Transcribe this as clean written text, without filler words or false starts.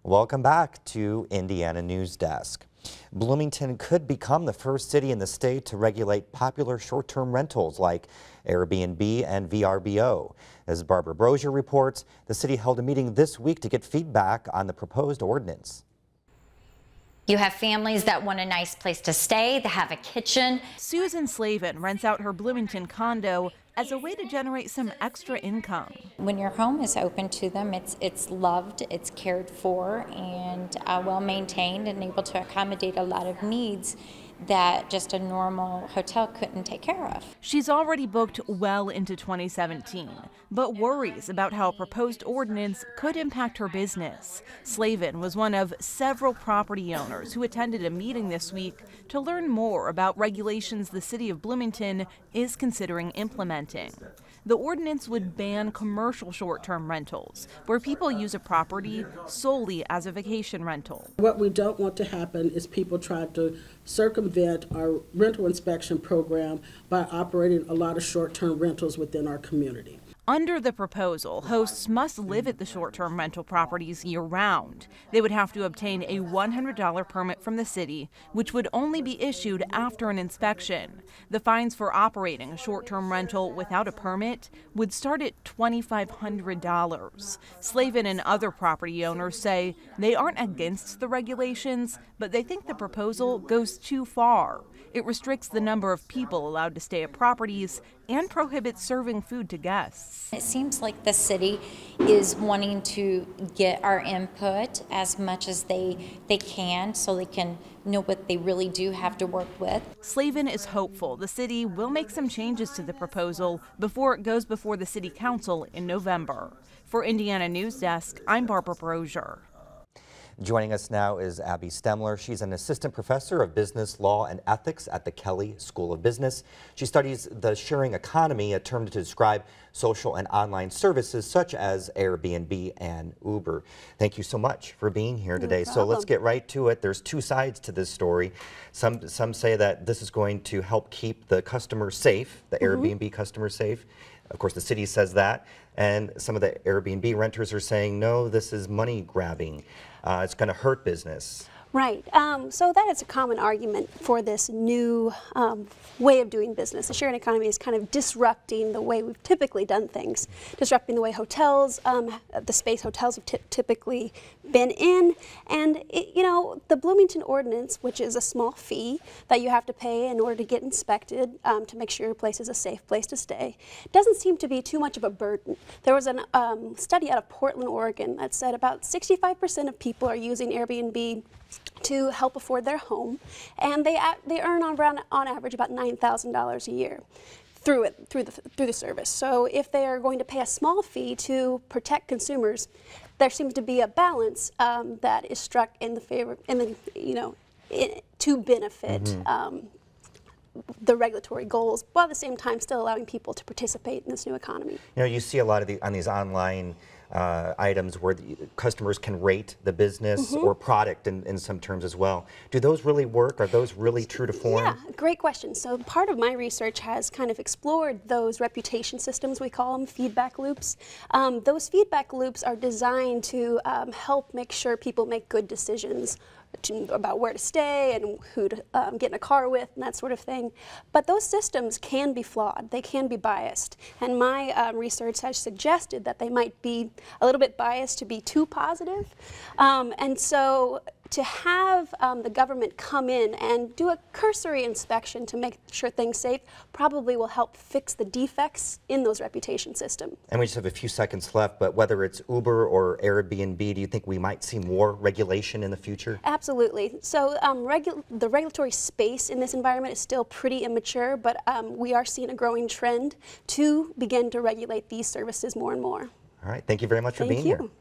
Welcome back to Indiana Newsdesk. Bloomington could become the first city in the state to regulate popular short-term rentals like Airbnb and VRBO. As Barbara Brosier reports, the city held a meeting this week to get feedback on the proposed ordinance. You have families that want a nice place to stay, that have a kitchen. Susan Slavin rents out her Bloomington condo as a way to generate some extra income. When your home is open to them, it's loved, it's cared for, and well maintained and able to accommodate a lot of needs that just a normal hotel couldn't take care of. She's already booked well into 2017, but worries about how a proposed ordinance could impact her business. Slavin was one of several property owners who attended a meeting this week to learn more about regulations the city of Bloomington is considering implementing. The ordinance would ban commercial short-term rentals, where people use a property solely as a vacation rental. What we don't want to happen is people try to circumvent our rental inspection program by operating a lot of short-term rentals within our community. Under the proposal, hosts must live at the short-term rental properties year-round. They would have to obtain a $100 permit from the city, which would only be issued after an inspection. The fines for operating a short-term rental without a permit would start at $2,500. Slavin and other property owners say they aren't against the regulations, but they think the proposal goes too far. It restricts the number of people allowed to stay at properties and prohibits serving food to guests. It seems like the city is wanting to get our input as much as they can so they can know what they really do have to work with. Slavin is hopeful the city will make some changes to the proposal before it goes before the city council in November. For Indiana Newsdesk, I'm Barbara Brosier. Joining us now is Abby Stemler. She's an assistant professor of business law and ethics at the Kelley School of Business. She studies the sharing economy, a term to describe social and online services such as Airbnb and Uber. Thank you so much for being here today. So let's get right to it. There's two sides to this story. Some say that this is going to help keep the customer safe, the Airbnb customer safe. Of course, the city says that, and some of the Airbnb renters are saying, no, this is money grabbing. It's going to hurt business. Right. So that is a common argument for this new way of doing business. The sharing economy is kind of disrupting the way we've typically done things, disrupting the way hotels, the space hotels have typically been in. And, you know, the Bloomington ordinance, which is a small fee that you have to pay in order to get inspected to make sure your place is a safe place to stay, doesn't seem to be too much of a burden. There was a study out of Portland, Oregon that said about 65% of people are using Airbnb to help afford their home, and they earn on average about $9,000 a year through the service. So if they are going to pay a small fee to protect consumers, there seems to be a balance that is struck in the favor, to benefit the regulatory goals, while at the same time still allowing people to participate in this new economy. You know, you see a lot of on these online items where the customers can rate the business or product in some terms as well. Do those really work? Are those really true to form? Yeah, great question. So part of my research has kind of explored those reputation systems, we call them feedback loops. Those feedback loops are designed to help make sure people make good decisions about where to stay and who to get in a car with and that sort of thing. But those systems can be flawed. They can be biased. And my research has suggested that they might be a little bit biased to be too positive. And so to have the government come in and do a cursory inspection to make sure things safe probably will help fix the defects in those reputation systems. And we just have a few seconds left, but whether it's Uber or Airbnb, do you think we might see more regulation in the future? Absolutely. So the regulatory space in this environment is still pretty immature, but we are seeing a growing trend to begin to regulate these services more and more. All right. Thank you very much for being here. Thank you.